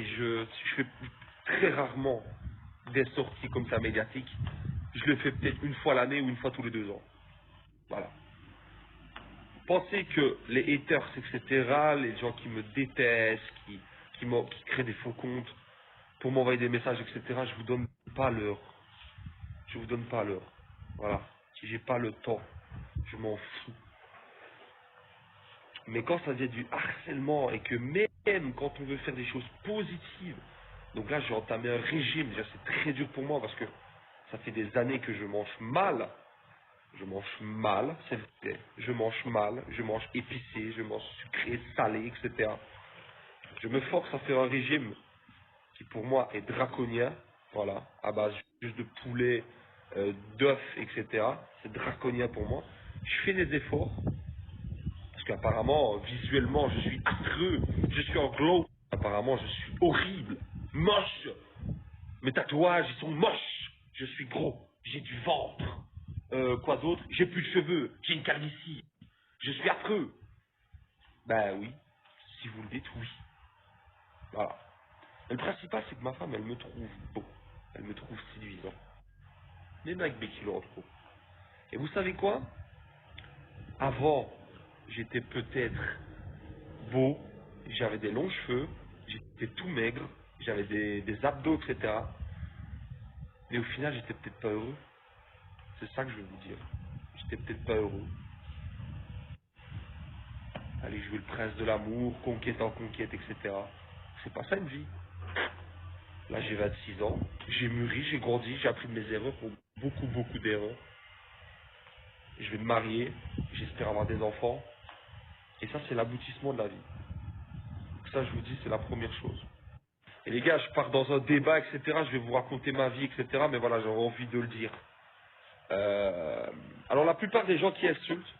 et je fais très rarement des sorties comme ça médiatiques. Je le fais peut-être une fois l'année ou une fois tous les 2 ans. Voilà. Pensez que les haters, etc., les gens qui me détestent, qui créent des faux comptes pour m'envoyer des messages, etc., je vous donne pas l'heure. Je vous donne pas l'heure. Voilà. Si j'ai pas le temps, je m'en fous. Mais quand ça devient du harcèlement et que même quand on veut faire des choses positives, donc là j'ai entamé un régime, déjà c'est très dur pour moi parce que ça fait des années que je mange mal. Je mange mal, c'est vrai. Je mange mal, je mange épicé, je mange sucré, salé, etc. Je me force à faire un régime qui pour moi est draconien, voilà, à base juste de poulet, d'œufs, etc. C'est draconien pour moi. Je fais des efforts, parce qu'apparemment, visuellement, je suis affreux, je suis en glow. Apparemment, je suis horrible, moche. Mes tatouages, ils sont moches. Je suis gros, j'ai du ventre. Quoi d'autre? J'ai plus de cheveux, j'ai une calvitie. Je suis affreux. Ben oui, si vous le dites, oui. Voilà. Et le principal, c'est que ma femme, elle me trouve beau. Elle me trouve séduisant. Même avec mes kilos en trop. Et vous savez quoi? Avant, j'étais peut-être beau, j'avais des longs cheveux, j'étais tout maigre, j'avais des abdos, etc. Mais au final, j'étais peut-être pas heureux. C'est ça que je veux vous dire. J'étais peut-être pas heureux. Aller jouer le prince de l'amour, conquête en conquête, etc. C'est pas ça une vie. Là, j'ai 26 ans, j'ai mûri, j'ai grandi, j'ai appris de mes erreurs, beaucoup, beaucoup d'erreurs. Je vais me marier, j'espère avoir des enfants. Et ça, c'est l'aboutissement de la vie. Donc ça, je vous dis, c'est la première chose. Et les gars, je pars dans un débat, etc. Je vais vous raconter ma vie, etc. Mais voilà, j'aurais envie de le dire. Alors, la plupart des gens qui insultent,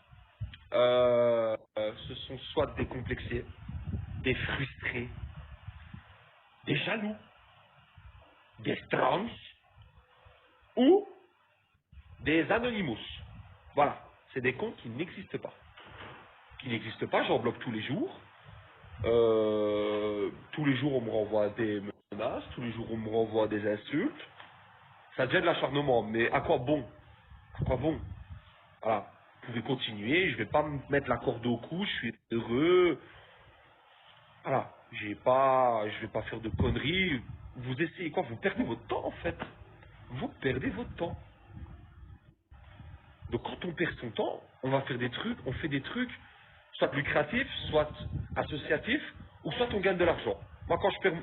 ce sont soit des complexés, des frustrés, des jaloux, des trans ou des anonymous. Voilà, c'est des comptes qui n'existent pas. Qui n'existent pas, j'en bloque tous les jours. Tous les jours, on me renvoie des menaces, tous les jours, on me renvoie des insultes. Ça devient de l'acharnement, mais à quoi bon? À quoi bon? Voilà, vous pouvez continuer, je vais pas me mettre la corde au cou, je suis heureux. Voilà, je vais pas faire de conneries. Vous essayez quoi? Vous perdez votre temps en fait. Vous perdez votre temps. Donc quand on perd son temps, on va faire des trucs, on fait des trucs, soit lucratifs, soit associatifs, ou soit on gagne de l'argent. Moi quand je perds,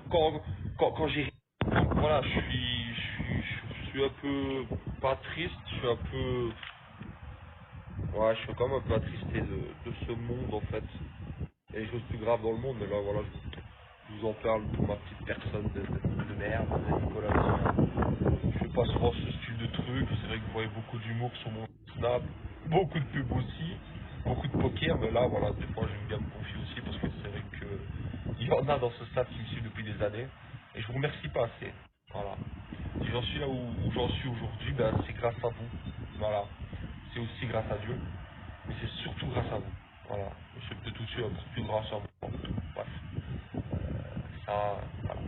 quand j'ai... Donc voilà, je suis un peu, pas triste, je suis un peu... Ouais, je suis quand même un peu attristé de ce monde en fait. Il y a des choses plus graves dans le monde, mais là voilà, je vous en parle pour ma petite personne de merde, de Nicolas Lucien. Je fais pas souvent ce style de truc, c'est vrai que vous voyez beaucoup d'humour sur mon snap, beaucoup de pubs aussi, beaucoup de poker, mais là voilà, des fois j'aime bien me confier aussi parce que c'est vrai que il y en a dans ce snap qui me suivent depuis des années, et je vous remercie pas assez. Voilà. Si j'en suis là où j'en suis aujourd'hui, ben, c'est grâce à vous. Voilà. C'est aussi grâce à Dieu, mais c'est surtout grâce à vous. Voilà. Et c'est peut-être aussi encore plus grâce à moi. Bref. Ça, voilà.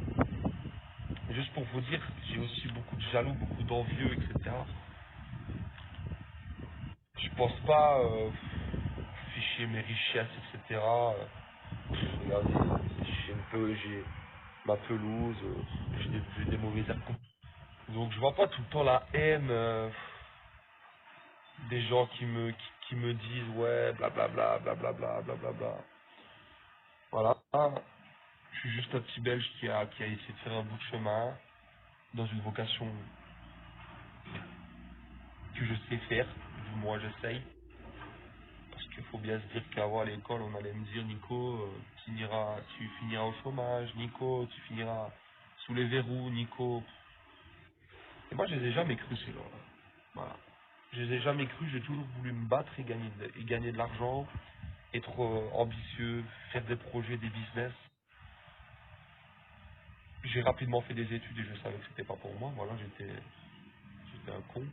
Et juste pour vous dire, j'ai aussi beaucoup de jaloux, beaucoup d'envieux, etc. Je pense pas ficher mes richesses, etc. Regardez, j'ai ma pelouse, j'ai des mauvais herbes. Donc je vois pas tout le temps la haine des gens qui me disent ouais blablabla blablabla blablabla. Voilà. Je suis juste un petit Belge qui a essayé de faire un bout de chemin dans une vocation que je sais faire, du moins j'essaye. Parce qu'il faut bien se dire qu'avant à l'école, on allait me dire Nico, tu finiras au chômage, Nico, tu finiras sous les verrous, Nico. Et moi, je les ai jamais cru ces gens-là. Voilà. Je les ai jamais cru, j'ai toujours voulu me battre et gagner de l'argent, être ambitieux, faire des projets, des business. J'ai rapidement fait des études et je savais que c'était pas pour moi. Voilà, j'étais un con.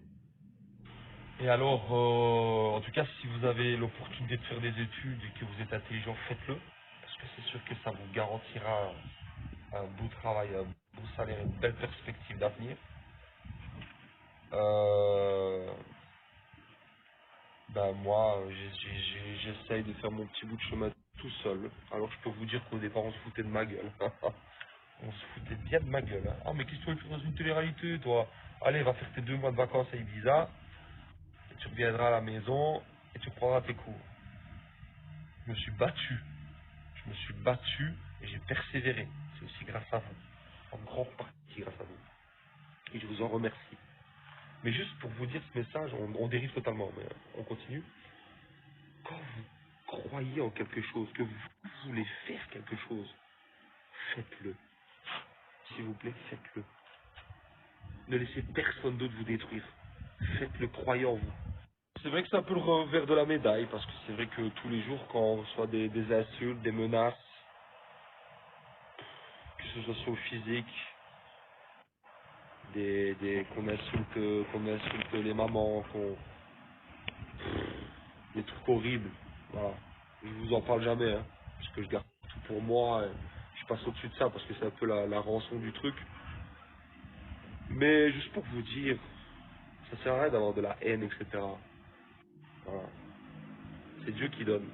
Et alors, en tout cas, si vous avez l'opportunité de faire des études et que vous êtes intelligent, faites-le. Parce que c'est sûr que ça vous garantira un beau travail, un beau salaire, une belle perspective d'avenir. Ben moi, j'essaye de faire mon petit bout de chemin tout seul. Alors je peux vous dire qu'au départ, on se foutait de ma gueule. On se foutait bien de ma gueule. Hein. Ah, mais qu'est-ce que tu veux faire dans une télé-réalité, toi? Allez, va faire tes 2 mois de vacances à Ibiza, et tu reviendras à la maison, et tu reprendras tes cours. Je me suis battu. Je me suis battu, et j'ai persévéré. C'est aussi grâce à vous. En grande partie grâce à vous. Et je vous en remercie. Mais juste pour vous dire ce message, on dérive totalement, mais on continue. Quand vous croyez en quelque chose, que vous voulez faire quelque chose, faites-le. S'il vous plaît, faites-le. Ne laissez personne d'autre vous détruire. Faites-le, croyez en vous. C'est vrai que c'est un peu le revers de la médaille, parce que c'est vrai que tous les jours, quand on reçoit des insultes, des menaces, que ce soit sur le physique, qu'on insulte les mamans, des trucs horribles, voilà. Je vous en parle jamais, hein, parce que je garde tout pour moi, et je passe au-dessus de ça, parce que c'est un peu la rançon du truc. Mais juste pour vous dire, ça sert à rien d'avoir de la haine, etc. Voilà. C'est Dieu qui donne.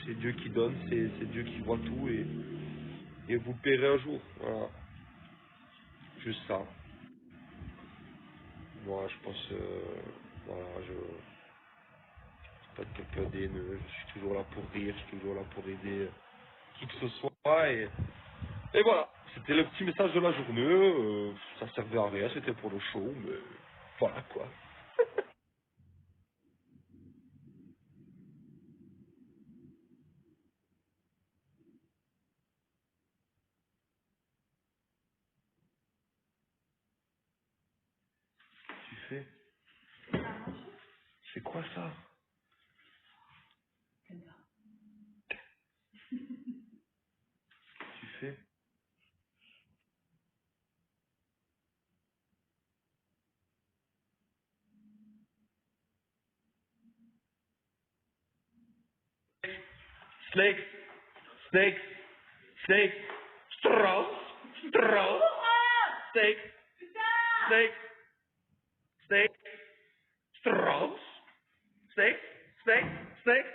C'est Dieu qui donne, c'est Dieu qui voit tout et vous le paierez un jour. Voilà. Juste ça. Moi, je pense, voilà, je suis pas quelqu'un d'haineux. Je suis toujours là pour rire, je suis toujours là pour aider qui que ce soit. Et voilà. C'était le petit message de la journée. Ça servait à rien, c'était pour le show, mais voilà quoi. Tu fais? C'est quoi ça? Tu fais? Snakes, snakes, snakes, Strauss, Strauss, snakes, snakes, snakes, Strauss, snakes, snakes, snakes,